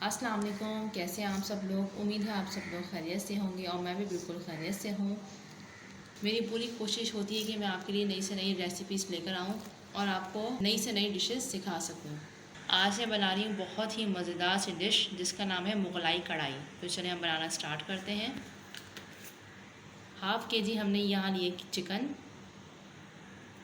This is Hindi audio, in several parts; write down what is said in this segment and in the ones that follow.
अस्सलाम वालेकुम, कैसे हैं आप सब लोग। उम्मीद है आप सब लोग खैरियत से होंगे और मैं भी बिल्कुल खैरियत से हूँ। मेरी पूरी कोशिश होती है कि मैं आपके लिए नई से नई रेसिपीज़ लेकर आऊँ और आपको नई से नई डिशेस सिखा सकूँ। आज मैं बना रही हूँ बहुत ही मज़ेदार सी डिश जिसका नाम है मुगलाई कढ़ाई। तो चलिए हम बनाना स्टार्ट करते हैं। हाफ़ के जी हमने यहाँ लिए चिकन।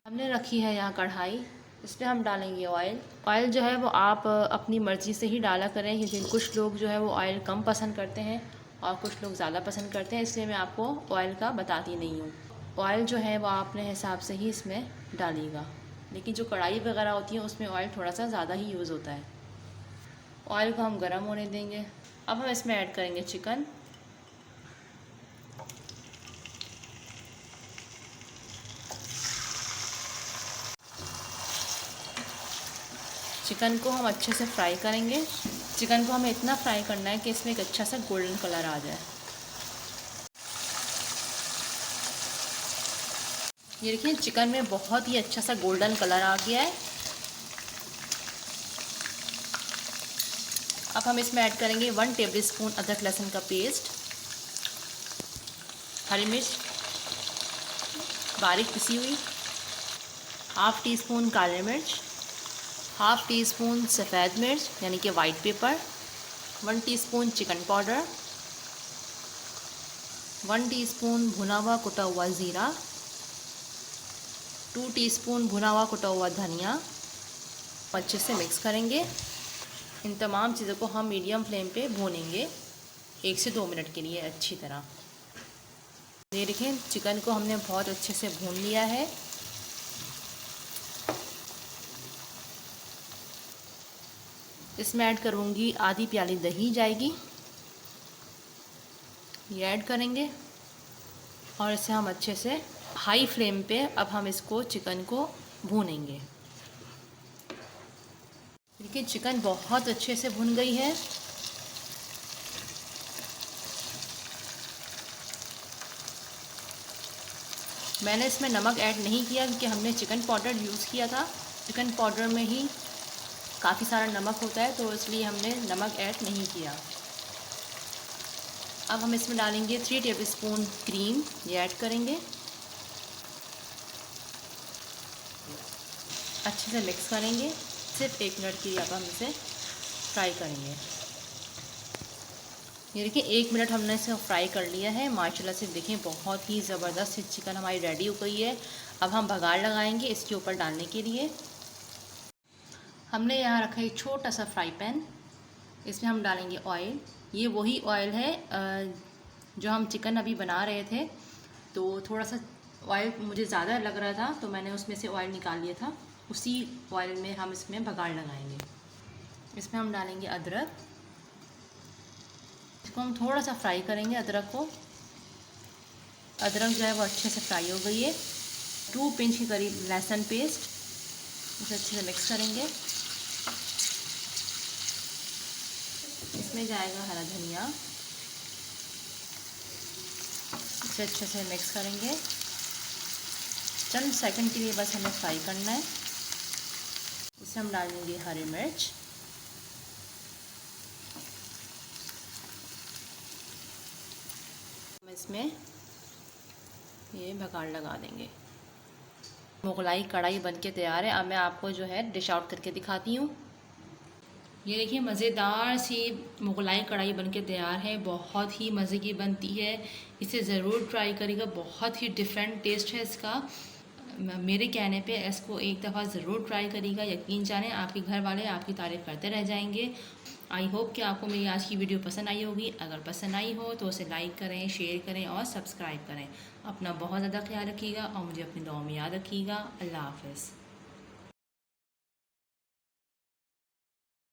हमने रखी है यहाँ कढ़ाई, इसमें हम डालेंगे ऑयल। ऑयल जो है वो आप अपनी मर्ज़ी से ही डाला करें, क्योंकि कुछ लोग जो है वो ऑयल कम पसंद करते हैं और कुछ लोग ज़्यादा पसंद करते हैं, इसलिए मैं आपको ऑयल का बताती नहीं हूँ। ऑयल जो है वो आप अपने हिसाब से ही इसमें डालिएगा, लेकिन जो कढ़ाई वगैरह होती है उसमें ऑयल थोड़ा सा ज़्यादा ही यूज़ होता है। ऑयल को हम गर्म होने देंगे। अब हम इसमें ऐड करेंगे चिकन। चिकन को हम अच्छे से फ्राई करेंगे। चिकन को हमें इतना फ्राई करना है कि इसमें एक अच्छा सा गोल्डन कलर आ जाए। ये देखिए चिकन में बहुत ही अच्छा सा गोल्डन कलर आ गया है। अब हम इसमें ऐड करेंगे 1 टेबलस्पून अदरक लहसुन का पेस्ट, हरी मिर्च बारीक पिसी हुई, हाफ़ टी स्पून काली मिर्च, हाफ़ टी स्पून सफ़ेद मिर्च यानी कि white paper, 1 teaspoon chicken powder, 1 teaspoon भुना हुआ कुटा हुआ ज़ीरा, 2 टीस्पून भुना हुआ कुटा हुआ धनिया। अच्छे से मिक्स करेंगे। इन तमाम चीज़ों को हम मीडियम फ्लेम पे भूनेंगे 1 से 2 मिनट के लिए अच्छी तरह। ये देखें चिकन को हमने बहुत अच्छे से भून लिया है। इसमें ऐड करूँगी आधी प्याली दही जाएगी, ये ऐड करेंगे और इसे हम अच्छे से हाई फ्लेम पे अब हम इसको चिकन को भूनेंगे। देखिए चिकन बहुत अच्छे से भुन गई है। मैंने इसमें नमक ऐड नहीं किया क्योंकि हमने चिकन पाउडर यूज़ किया था। चिकन पाउडर में ही काफ़ी सारा नमक होता है, तो इसलिए हमने नमक ऐड नहीं किया। अब हम इसमें डालेंगे 3 टेबलस्पून क्रीम, ये ऐड करेंगे। अच्छे से मिक्स करेंगे। सिर्फ 1 मिनट के लिए अब हम इसे फ्राई करेंगे। ये देखिए 1 मिनट हमने इसे फ्राई कर लिया है। माशाल्लाह से देखिए बहुत ही ज़बरदस्त चिकन हमारी रेडी हो गई है। अब हम बघार लगाएंगे इसके ऊपर डालने के लिए। हमने यहाँ रखा है एक छोटा सा फ्राई पैन, इसमें हम डालेंगे ऑयल। ये वही ऑयल है जो हम चिकन अभी बना रहे थे, तो थोड़ा सा ऑयल मुझे ज़्यादा लग रहा था तो मैंने उसमें से ऑयल निकाल लिया था। उसी ऑयल में हम इसमें बघार लगाएंगे। इसमें हम डालेंगे अदरक, इसको हम थोड़ा सा फ्राई करेंगे। अदरक जो है वो अच्छे से फ्राई हो गई है। 2 पिंच के करीब लहसुन पेस्ट, इसे अच्छे से मिक्स करेंगे। इसमें जाएगा हरा धनिया, इसे अच्छे से मिक्स करेंगे। चंद सेकंड के लिए बस हमें फ्राई करना है। इसमें हम डालेंगे हरी मिर्च, हम इसमें ये बघार लगा देंगे। मुगलाई कढ़ाई बनके तैयार है। अब मैं आपको जो है डिश आउट करके दिखाती हूँ। ये देखिए मज़ेदार सी मुगलाई कढ़ाई बनके तैयार है। बहुत ही मज़े की बनती है, इसे ज़रूर ट्राई करिएगा। बहुत ही डिफरेंट टेस्ट है इसका। मेरे कहने पे इसको एक दफ़ा ज़रूर ट्राई करिएगा। यकीन जाने आपके घर वाले आपकी तारीफ़ करते रह जाएंगे। आई होप कि आपको मेरी आज की वीडियो पसंद आई होगी। अगर पसंद आई हो तो उसे लाइक करें, शेयर करें और सब्सक्राइब करें। अपना बहुत ज़्यादा ख्याल रखिएगा और मुझे अपनी दुआ में याद रखिएगा। अल्लाह हाफ़िज़।